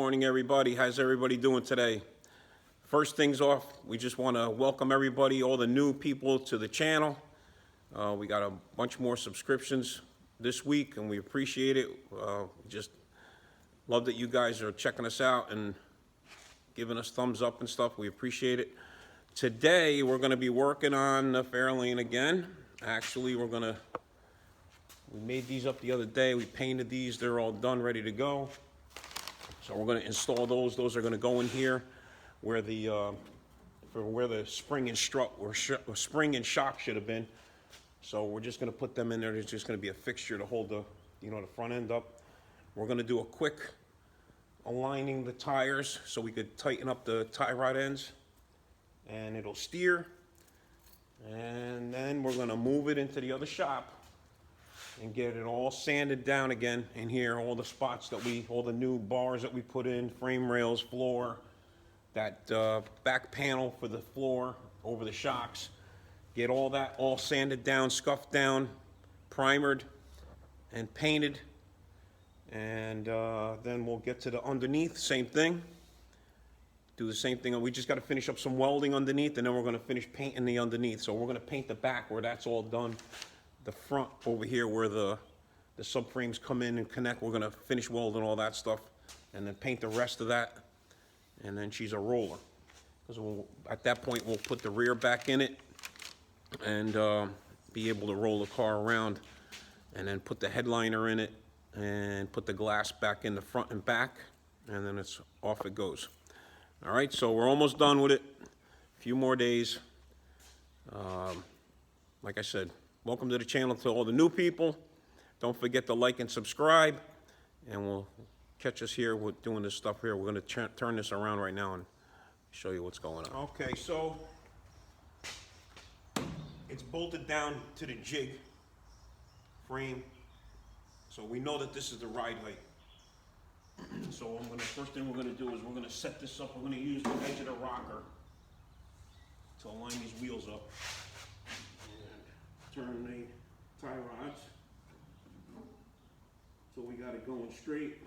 morning, everybody. How's everybody doing today? First things off, we just want to welcome everybody, all the new people to the channel. We got a bunch more subscriptions this week, and we appreciate it. Just love that you guys are checking us out and giving us thumbs up and stuff. We appreciate it. Today, we're going to be working on the Fairlaine again. Actually, we made these up the other day. We painted these. They're all done, ready to go. So we're going to install those. Those are going to go in here where the spring and strut or spring and shock should have been. So we're just going to put them in there. There's just going to be a fixture to hold the front end up. We're going to do a quick aligning the tires so we could tighten up the tie rod ends and it'll steer. And then we're going to move it into the other shop and get it all sanded down again in here, all the spots all the new bars that we put in, frame rails, floor, that back panel for the floor over the shocks. Get all that all sanded down, scuffed down, primered, and painted. And then we'll get to the underneath, same thing. Do the same thing. We just got to finish up some welding underneath, and then we're going to finish painting the underneath. So we're going to paint the back where that's all done. The front over here where the subframes come in and connect, we're going to finish welding all that stuff and then paint the rest of that. And then she's a roller. Because at that point, we'll put the rear back in it and be able to roll the car around, and then put the headliner in it and put the glass back in the front and back, and then it's off it goes. All right, so we're almost done with it. A few more days. Like I said, welcome to the channel to all the new people. Don't forget to like and subscribe, and we'll catch us here with doing this stuff here. We're going to turn this around right now and show you what's going on. Okay, so it's bolted down to the jig frame, so we know that this is the ride height. So first thing we're going to do is we're going to set this up. We're going to use the edge of the rocker to align these wheels up. And turn the tie rods so we got it going straight.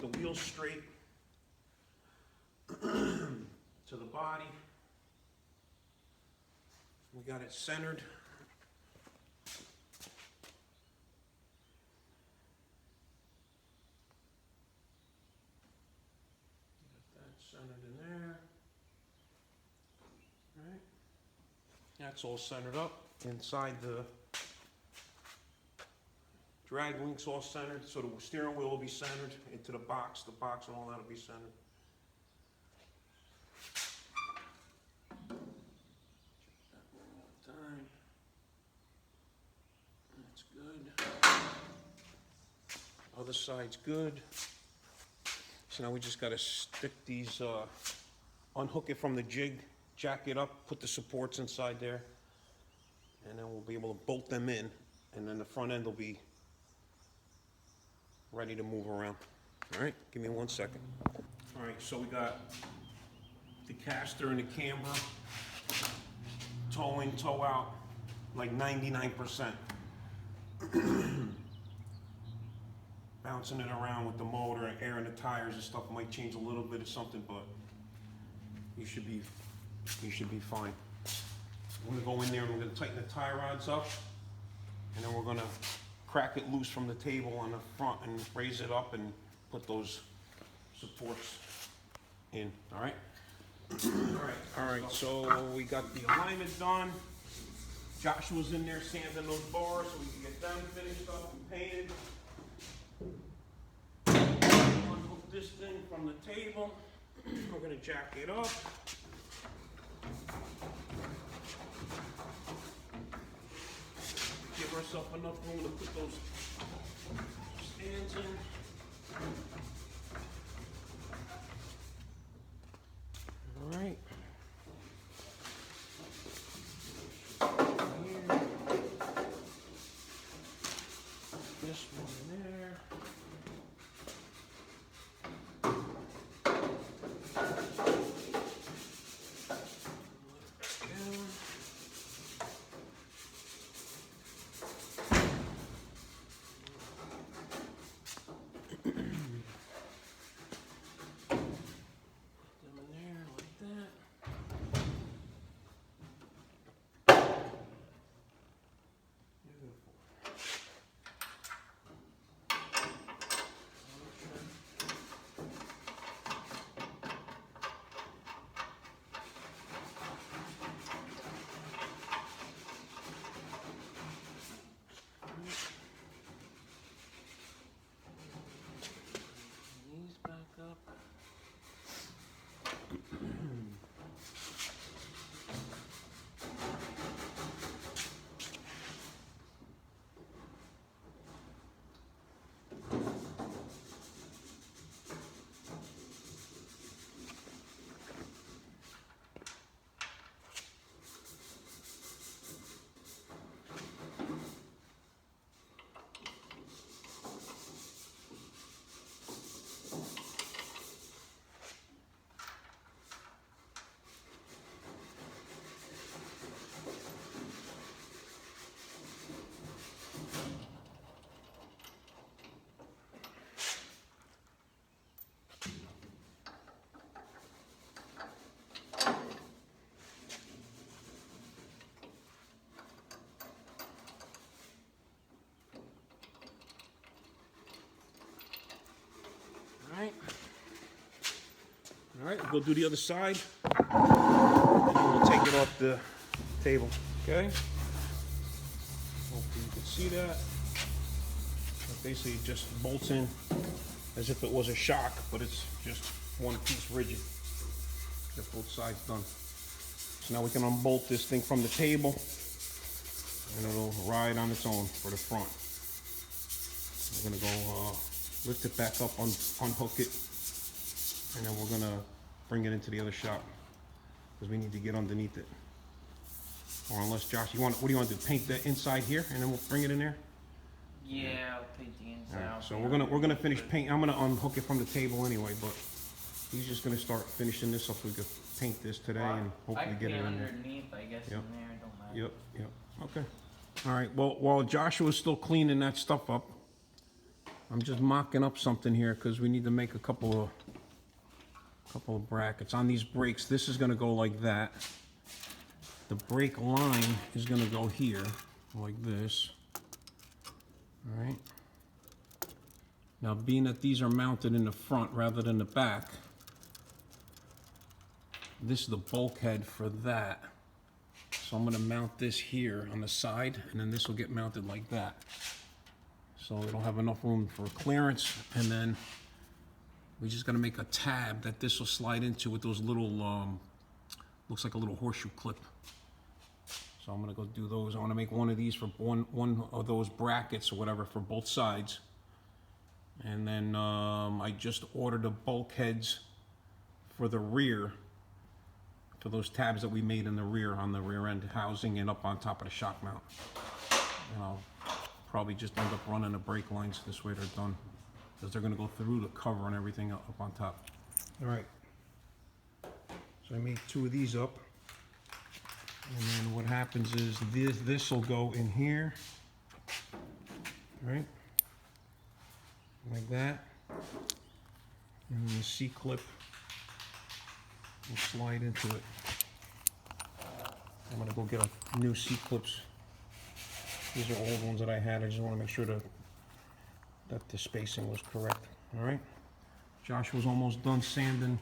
The wheels straight to the body. We got it centered. Got that centered in there. All right. That's all centered up. Inside the drag links all centered, so the steering wheel will be centered into the box and all that will be centered. Check that one more time. That's good. Other side's good. So now we just got to stick these, unhook it from the jig, jack it up, put the supports inside there, and then we'll be able to bolt them in, and then the front end will be ready to move around. All right, give me 1 second. All right, so we got the caster and the camber, toe in, toe out, like 99%. Bouncing it around with the motor and air in the tires and stuff might change a little bit or something, but you should be fine. I'm gonna go in there and we're gonna tighten the tie rods up, and then we're gonna crack it loose from the table on the front and raise it up and put those supports in. All right. All right. So we got the alignment done. Joshua's in there sanding those bars so we can get them finished up and painted. Unhook this thing from the table. We're gonna jack it up. Give ourselves enough room to put those right, we'll go do the other side, and then we'll take it off the table, okay? Hopefully you can see that. It basically just bolts in as if it was a shock, but it's just one piece rigid. Get both sides done. So now we can unbolt this thing from the table, and it'll ride on its own for the front. We're gonna go lift it back up, unhook it, and then we're gonna bring it into the other shop because we need to get underneath it. Or unless Josh, what do you want to do? Paint the inside here, and then we'll bring it in there. Yeah, I'll paint the inside. Right, so we're gonna finish paint. I'm gonna unhook it from the table anyway, but he's just gonna start finishing this up so we can paint this today and hopefully get it in there. Underneath, I guess, Yep. in there, it don't matter. Yep. Okay. All right. Well, while Joshua's still cleaning that stuff up, I'm just mocking up something here because we need to make a couple of brackets on these brakes. This is gonna go like that. The brake line is gonna go here, like this. All right. Now, being that these are mounted in the front rather than the back, this is the bulkhead for that. So I'm gonna mount this here on the side, and then this will get mounted like that. So it'll have enough room for clearance, and then we're just gonna make a tab that this will slide into with those little, looks like a little horseshoe clip. So I'm gonna go do those. I wanna make one of these for one of those brackets or whatever for both sides. And then I just ordered the bulkheads for the rear, to those tabs that we made in the rear, on the rear end housing and up on top of the shock mount. And I'll probably just end up running the brake lines this way they're done, because they're gonna go through the cover and everything up on top. All right. So I made 2 of these up. And then what happens is this will go in here, right? Like that. And the C-clip will slide into it. I'm gonna go get a new C-clips. These are old ones that I had. I just wanna make sure that the spacing was correct, all right? Josh was almost done sanding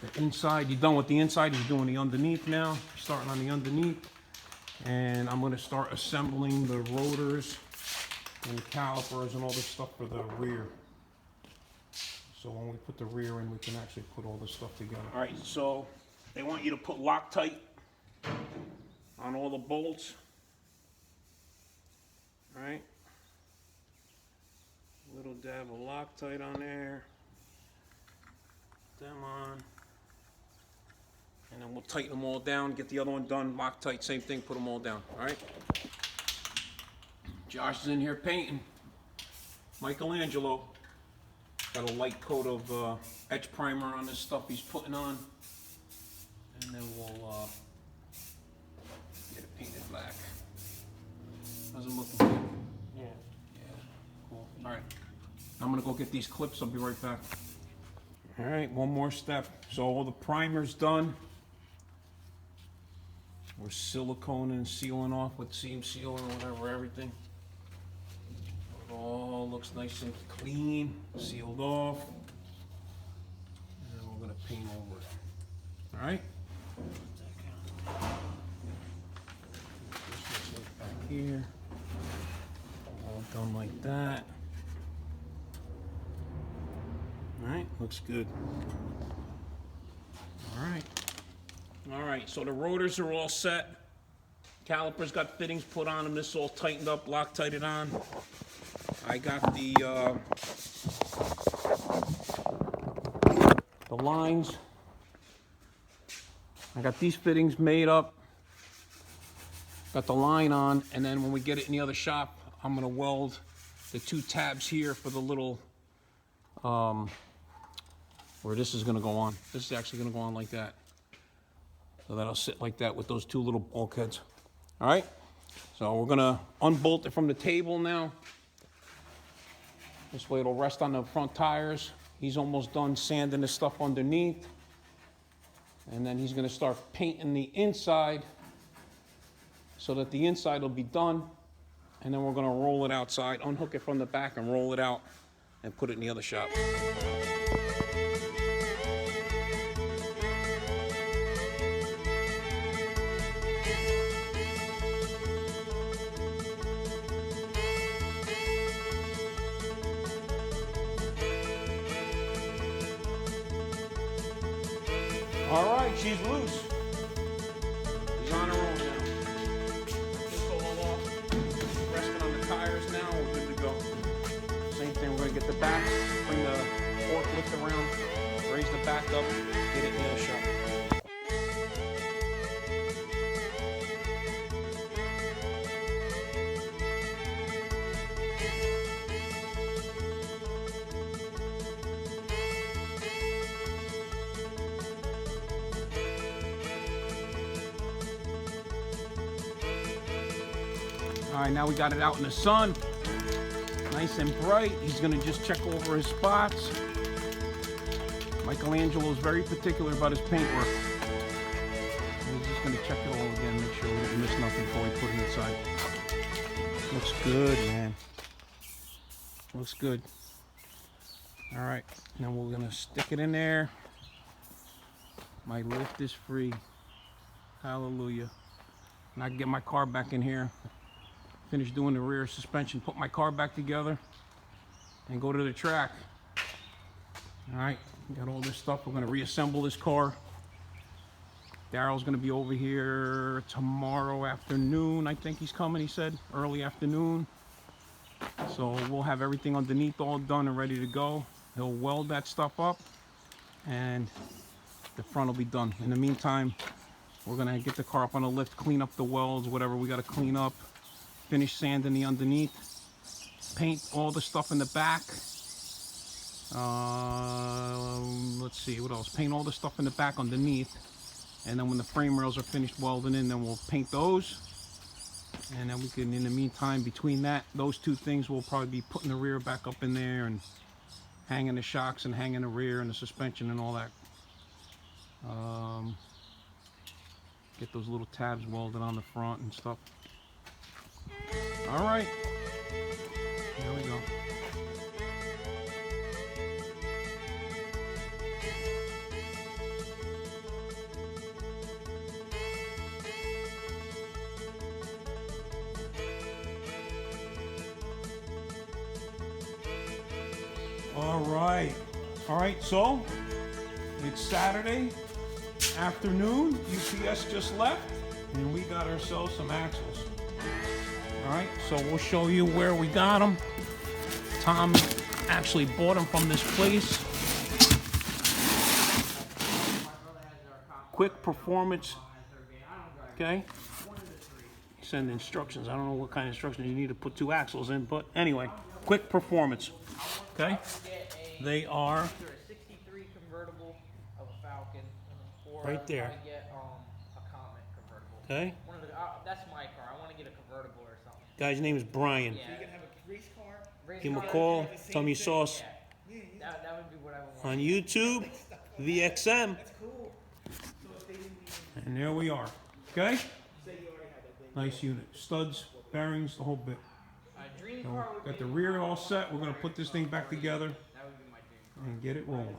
the inside. You're done with the inside, he's doing the underneath now. Starting on the underneath. And I'm gonna start assembling the rotors and the calipers and all this stuff for the rear. So when we put the rear in, we can actually put all this stuff together. All right, so they want you to put Loctite on all the bolts. All right. A little dab of Loctite on there. Put them on. And then we'll tighten them all down, get the other one done, Loctite, same thing, put them all down, all right? Josh is in here painting. Michelangelo. Got a light coat of etch primer on this stuff he's putting on. And then we'll get it painted black. How's it looking good? Yeah. Cool, all right. I'm gonna go get these clips, I'll be right back. All right, one more step. So all the primer's done. We're siliconing and sealing off with seam seal or whatever, everything. It all looks nice and clean, sealed off. And then we're gonna paint over it. All right? This looks like back here. All done like that. All right, looks good. All right. All right, so the rotors are all set. Calipers got fittings put on them. This is all tightened up, Loctited on. I got the lines. I got these fittings made up. Got the line on, and then when we get it in the other shop, I'm gonna weld the 2 tabs here for the little, where this is gonna go on. This is actually gonna go on like that. So that'll sit like that with those 2 little bulkheads. All right, so we're gonna unbolt it from the table now. This way it'll rest on the front tires. He's almost done sanding the stuff underneath. And then he's gonna start painting the inside so that the inside will be done. And then we're gonna roll it outside, unhook it from the back and roll it out and put it in the other shop. All right, she's loose. She's on her own now. Just all off. Resting on the tires now. We're good to go. Same thing. We're gonna get the back. Bring the forklift around. Raise the back up. Get it nail shot. All right, now we got it out in the sun, nice and bright. He's gonna just check over his spots. Michelangelo is very particular about his paintwork. He's just gonna check it all again, make sure we didn't miss nothing before we put it inside. Looks good, man. Looks good. All right, now we're gonna stick it in there. My lift is free. Hallelujah. And I can get my car back in here. Finish doing the rear suspension, put my car back together, and go to the track. All right, got all this stuff. We're gonna reassemble this car. Daryl's gonna be over here tomorrow afternoon. I think he's coming, he said, early afternoon. So we'll have everything underneath all done and ready to go. He'll weld that stuff up, and the front will be done. In the meantime, we're gonna get the car up on the lift, clean up the welds, whatever we gotta clean up. Finish sanding the underneath, paint all the stuff in the back. Let's see, what else? Paint all the stuff in the back underneath. And then when the frame rails are finished welding in, then we'll paint those. And then we can, in the meantime, between those two things, we'll probably be putting the rear back up in there and hanging the shocks and hanging the rear and the suspension and all that. Get those little tabs welded on the front and stuff. All right, here we go. All right, so it's Saturday afternoon. UPS just left, and we got ourselves some axles. All right, so we'll show you where we got them. Tom actually bought them from this place. Quick Performance. Okay. Send instructions. I don't know what kind of instructions you need to put 2 axles in, but anyway, Quick Performance. Okay. They are a 63 convertible of a Falcon, or right there. I get a Comet convertible. Okay. One of the, that's my car. I want to get a convertible or something. Guy's name is Brian. Yeah. So you can have a race car. Give him a call. Tell me sauce. Yeah. That would be what I would want. On YouTube, VXM. That's cool. So if they didn't even And there we are. Okay. say you already had that thing. Nice unit. Studs, bearings, the whole bit. Dream So car would got be the rear all set. We're gonna put this thing back together that would be my dream car. and get it rolling.